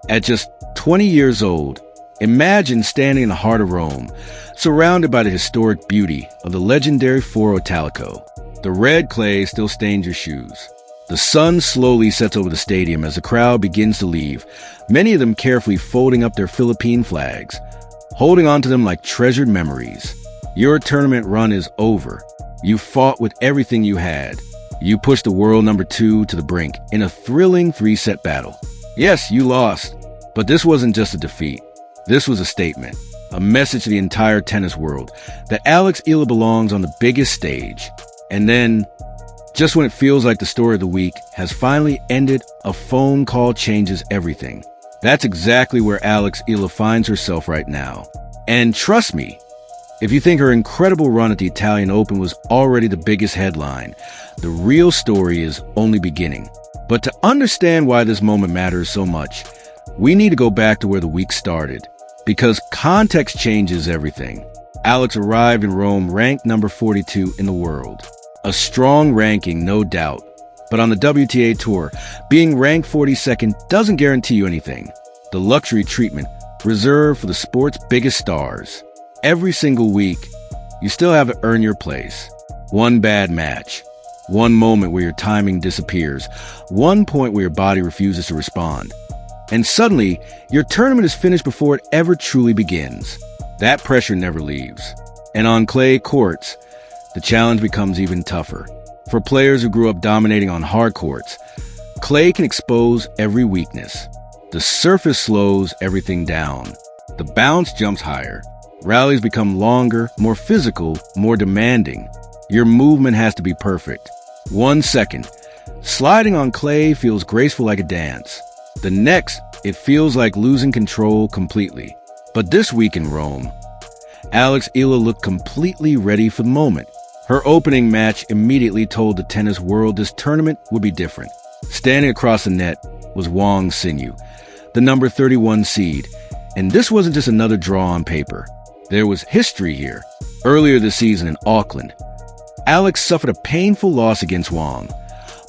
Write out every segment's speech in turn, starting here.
At just 20 years old, imagine standing in the heart of Rome, surrounded by the historic beauty of the legendary Foro Italico. The red clay still stains your shoes. The sun slowly sets over the stadium as the crowd begins to leave, many of them carefully folding up their Philippine flags, holding onto them like treasured memories. Your tournament run is over. You fought with everything you had. You pushed the world number 2 to the brink in a thrilling 3-set battle. Yes, you lost, but this wasn't just a defeat. This was a statement, a message to the entire tennis world that Alex Eala belongs on the biggest stage. And then, just when it feels like the story of the week has finally ended, a phone call changes everything. That's exactly where Alex Eala finds herself right now. And trust me, if you think her incredible run at the Italian Open was already the biggest headline, the real story is only beginning. But to understand why this moment matters so much, we need to go back to where the week started, because context changes everything. Alex arrived in Rome ranked number 42 in the world. A strong ranking, no doubt. But on the WTA Tour, being ranked 42nd doesn't guarantee you anything. The luxury treatment reserved for the sport's biggest stars. Every single week, you still have to earn your place. One bad match. One moment where your timing disappears. One point where your body refuses to respond. And suddenly, your tournament is finished before it ever truly begins. That pressure never leaves. And on clay courts, the challenge becomes even tougher. For players who grew up dominating on hard courts, clay can expose every weakness. The surface slows everything down. The bounce jumps higher. Rallies become longer, more physical, more demanding. Your movement has to be perfect. 1 second, sliding on clay feels graceful like a dance. The next, it feels like losing control completely. But this week in Rome, Alex Eala looked completely ready for the moment. Her opening match immediately told the tennis world this tournament would be different. Standing across the net was Wang Xinyu, the number 31 seed. And this wasn't just another draw on paper. There was history here. Earlier this season in Auckland, Alex suffered a painful loss against Wang,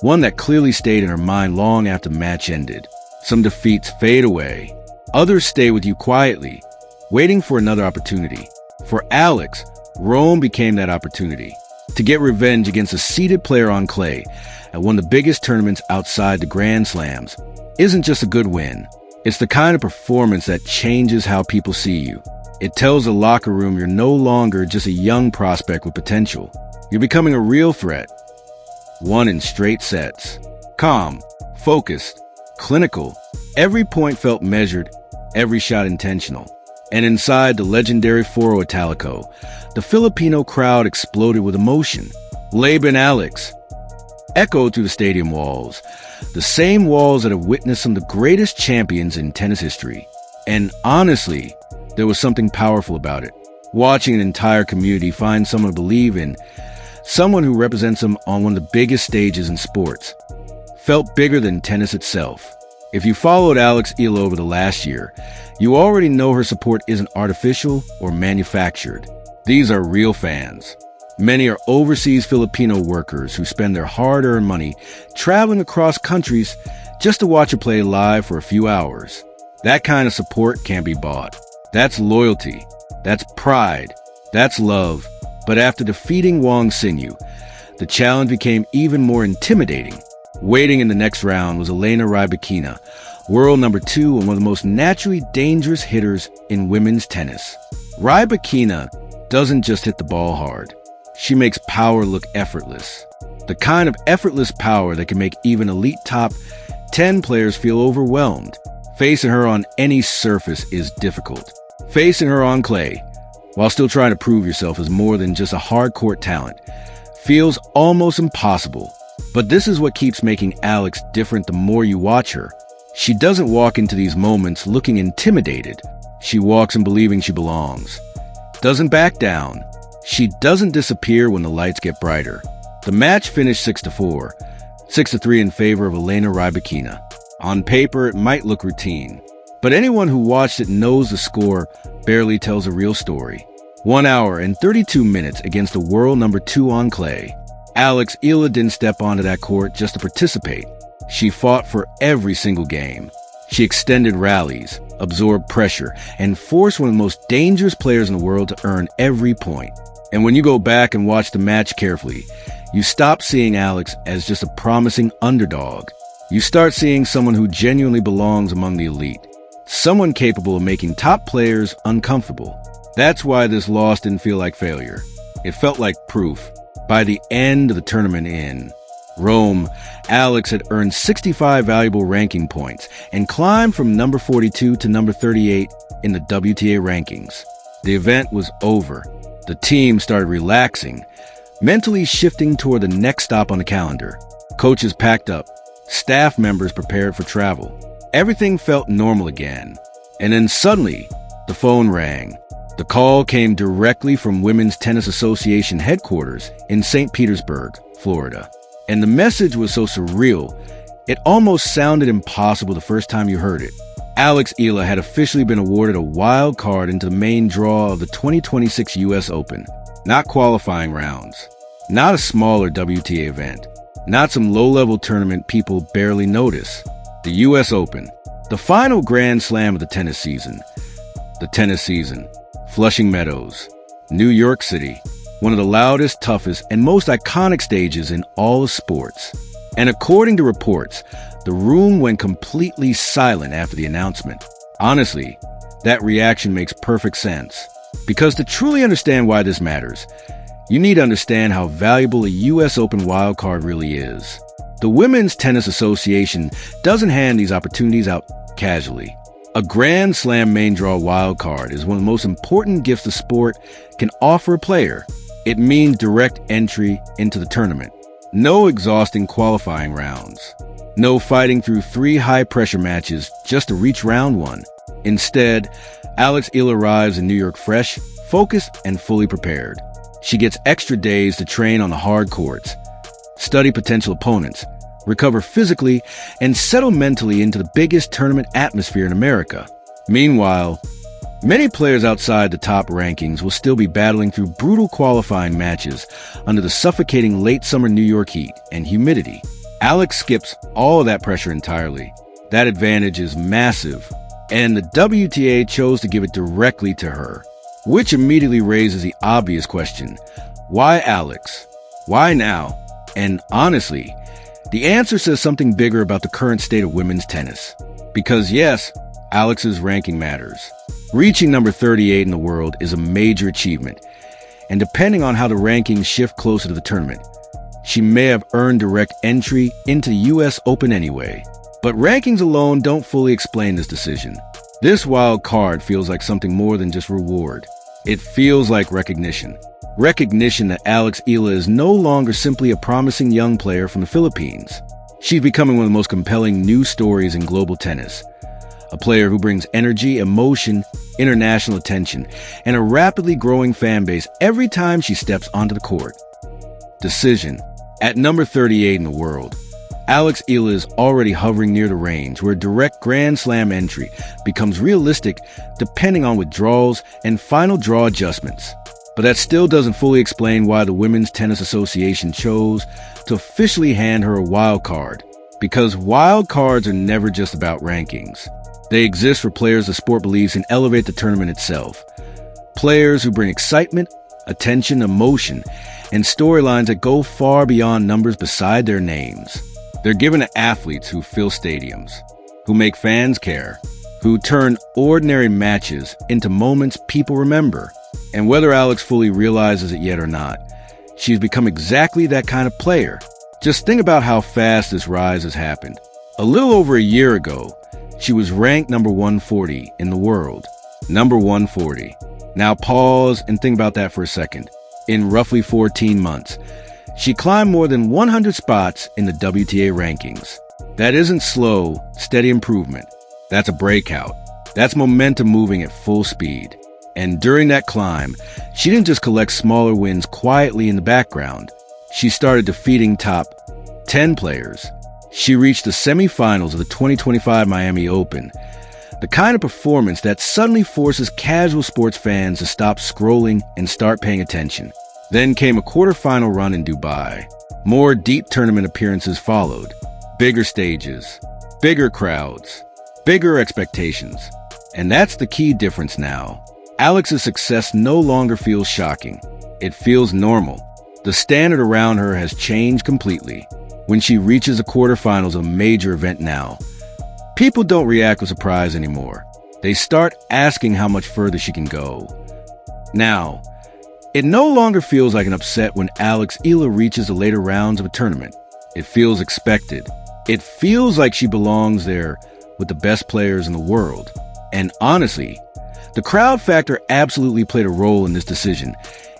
one that clearly stayed in her mind long after the match ended. Some defeats fade away. Others stay with you quietly, waiting for another opportunity. For Alex, Rome became that opportunity to get revenge against a seeded player on clay at one of the biggest tournaments outside the Grand Slams. Isn't just a good win. It's the kind of performance that changes how people see you. It tells the locker room you're no longer just a young prospect with potential. You're becoming a real threat. Won in straight sets. Calm, focused, clinical. Every point felt measured, every shot intentional. And inside the legendary Foro Italico, the Filipino crowd exploded with emotion. Laban Alex echoed through the stadium walls, the same walls that have witnessed some of the greatest champions in tennis history. And honestly, there was something powerful about it. Watching an entire community find someone to believe in, someone who represents them on one of the biggest stages in sports, felt bigger than tennis itself. If you followed Alex Eala over the last year, you already know her support isn't artificial or manufactured. These are real fans. Many are overseas Filipino workers who spend their hard-earned money traveling across countries just to watch her play live for a few hours. That kind of support can't be bought. That's loyalty. That's pride. That's love. But after defeating Wang Xinyu, the challenge became even more intimidating. Waiting in the next round was Elena Rybakina, world number 2 and one of the most naturally dangerous hitters in women's tennis. Rybakina doesn't just hit the ball hard. She makes power look effortless. The kind of effortless power that can make even elite top 10 players feel overwhelmed. Facing her on any surface is difficult. Facing her on clay, while still trying to prove yourself as more than just a hard-court talent, feels almost impossible. But this is what keeps making Alex different the more you watch her. She doesn't walk into these moments looking intimidated. She walks in believing she belongs. Doesn't back down. She doesn't disappear when the lights get brighter. The match finished 6-4, 6-3 in favor of Elena Rybakina. On paper, it might look routine, but anyone who watched it knows the score barely tells a real story. 1 hour and 32 minutes against the world number 2 on clay. Alex Eala didn't step onto that court just to participate. She fought for every single game. She extended rallies, absorbed pressure, and forced one of the most dangerous players in the world to earn every point. And when you go back and watch the match carefully, you stop seeing Alex as just a promising underdog. You start seeing someone who genuinely belongs among the elite. Someone capable of making top players uncomfortable. That's why this loss didn't feel like failure. It felt like proof. By the end of the tournament in Rome, Alex had earned 65 valuable ranking points and climbed from number 42 to number 38 in the WTA rankings. The event was over. The team started relaxing, mentally shifting toward the next stop on the calendar. Coaches packed up. Staff members prepared for travel. Everything felt normal again. And then suddenly, the phone rang. The call came directly from Women's Tennis Association headquarters in St. Petersburg, Florida. And the message was so surreal, it almost sounded impossible the first time you heard it. Alex Eala had officially been awarded a wild card into the main draw of the 2026 U.S. Open. Not qualifying rounds. Not a smaller WTA event. Not some low-level tournament people barely notice. The U.S. Open. The final Grand Slam of the tennis season. The tennis season. Flushing Meadows. New York City. One of the loudest, toughest, and most iconic stages in all of sports. And according to reports, the room went completely silent after the announcement. Honestly, that reaction makes perfect sense. Because to truly understand why this matters, you need to understand how valuable a U.S. Open wildcard really is. The Women's Tennis Association doesn't hand these opportunities out casually. A Grand Slam main draw wildcard is one of the most important gifts the sport can offer a player. It means direct entry into the tournament. No exhausting qualifying rounds. No fighting through 3 high-pressure matches just to reach round 1. Instead, Alex Eala arrives in New York fresh, focused, and fully prepared. She gets extra days to train on the hard courts, study potential opponents, recover physically, and settle mentally into the biggest tournament atmosphere in America. Meanwhile, many players outside the top rankings will still be battling through brutal qualifying matches under the suffocating late summer New York heat and humidity. Alex skips all of that pressure entirely. That advantage is massive, and the WTA chose to give it directly to her, which immediately raises the obvious question: why Alex? Why now? And honestly, the answer says something bigger about the current state of women's tennis. Because yes, Alex's ranking matters. Reaching number 38 in the world is a major achievement, and depending on how the rankings shift closer to the tournament, she may have earned direct entry into the U.S. Open anyway. But rankings alone don't fully explain this decision. This wild card feels like something more than just reward. It feels like recognition. Recognition that Alex Eala is no longer simply a promising young player from the Philippines. She's becoming one of the most compelling news stories in global tennis. A player who brings energy, emotion, international attention, and a rapidly growing fan base every time she steps onto the court. Decision. At number 38 in the world, Alex Eala is already hovering near the range where direct Grand Slam entry becomes realistic depending on withdrawals and final draw adjustments. But that still doesn't fully explain why the Women's Tennis Association chose to officially hand her a wild card. Because wild cards are never just about rankings. They exist for players the sport believes can elevate the tournament itself. Players who bring excitement, attention, emotion, and storylines that go far beyond numbers beside their names. They're given to athletes who fill stadiums, who make fans care, who turn ordinary matches into moments people remember. And whether Alex fully realizes it yet or not, she's become exactly that kind of player. Just think about how fast this rise has happened. A little over a year ago, she was ranked number 140 in the world. Number 140. Now pause and think about that for a second. In roughly 14 months, she climbed more than 100 spots in the WTA rankings. That isn't slow, steady improvement. That's a breakout. That's momentum moving at full speed. And during that climb, she didn't just collect smaller wins quietly in the background. She started defeating top 10 players. She reached the semifinals of the 2025 Miami Open, the kind of performance that suddenly forces casual sports fans to stop scrolling and start paying attention. Then came a quarterfinal run in Dubai. More deep tournament appearances followed. Bigger stages, bigger crowds, bigger expectations. And that's the key difference now. Alex's success no longer feels shocking. It feels normal. The standard around her has changed completely. When she reaches the quarterfinals of a major event now, people don't react with surprise anymore. They start asking how much further she can go. Now, it no longer feels like an upset when Alexandra Eala reaches the later rounds of a tournament. It feels expected. It feels like she belongs there with the best players in the world. And honestly, the crowd factor absolutely played a role in this decision,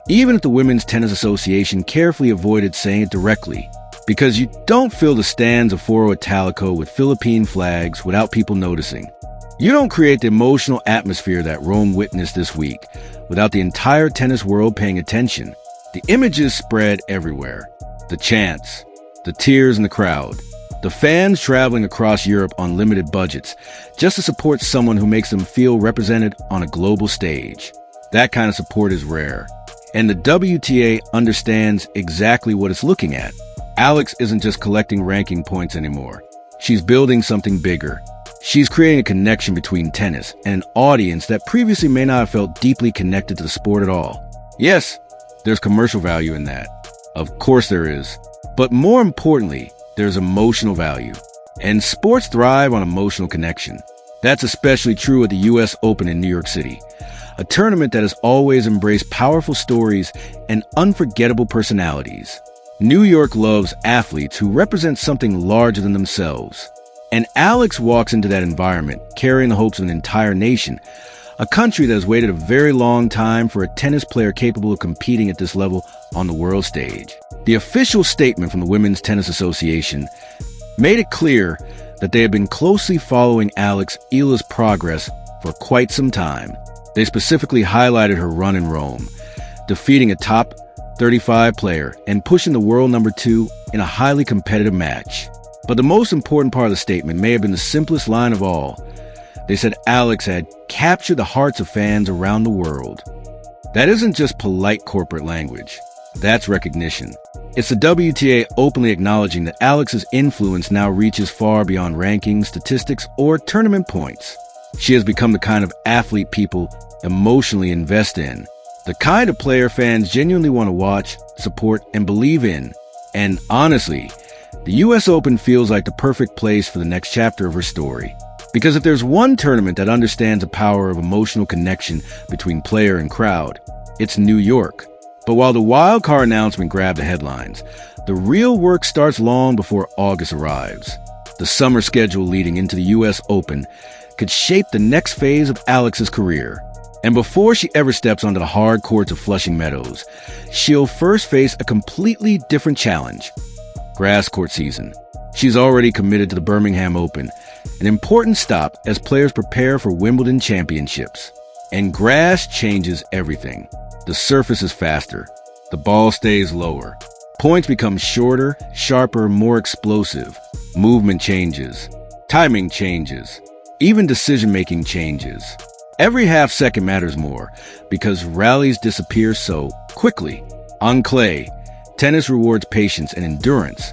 even if the Women's Tennis Association carefully avoided saying it directly. Because you don't fill the stands of Foro Italico with Philippine flags without people noticing. You don't create the emotional atmosphere that Rome witnessed this week without the entire tennis world paying attention. The images spread everywhere. The chants, the tears in the crowd, the fans traveling across Europe on limited budgets just to support someone who makes them feel represented on a global stage. That kind of support is rare. And the WTA understands exactly what it's looking at. Alex isn't just collecting ranking points anymore. She's building something bigger. She's creating a connection between tennis and an audience that previously may not have felt deeply connected to the sport at all. Yes, there's commercial value in that. Of course there is. But more importantly, there's emotional value. And sports thrive on emotional connection. That's especially true at the US Open in New York City, a tournament that has always embraced powerful stories and unforgettable personalities. New York loves athletes who represent something larger than themselves. And Alex walks into that environment carrying the hopes of an entire nation, a country that has waited a very long time for a tennis player capable of competing at this level on the world stage. The official statement from the Women's Tennis Association made it clear that they had been closely following Alexandra Eala's progress for quite some time. They specifically highlighted her run in Rome, defeating a top 35 player and pushing the world number 2 in a highly competitive match. But the most important part of the statement may have been the simplest line of all. They said Alex had captured the hearts of fans around the world. That isn't just polite corporate language. That's recognition. It's the WTA openly acknowledging that Alex's influence now reaches far beyond rankings, statistics, or tournament points. She has become the kind of athlete people emotionally invest in. The kind of player fans genuinely want to watch, support, and believe in. And honestly, the US Open feels like the perfect place for the next chapter of her story. Because if there's one tournament that understands the power of emotional connection between player and crowd, it's New York. But while the wildcard announcement grabbed the headlines, the real work starts long before August arrives. The summer schedule leading into the US Open could shape the next phase of Alex's career. And before she ever steps onto the hard courts of Flushing Meadows, she'll first face a completely different challenge: grass court season. She's already committed to the Birmingham Open, an important stop as players prepare for Wimbledon championships. And grass changes everything. The surface is faster. The ball stays lower. Points become shorter, sharper, more explosive. Movement changes. Timing changes. Even decision-making changes. Every half second matters more because rallies disappear so quickly. On clay, tennis rewards patience and endurance.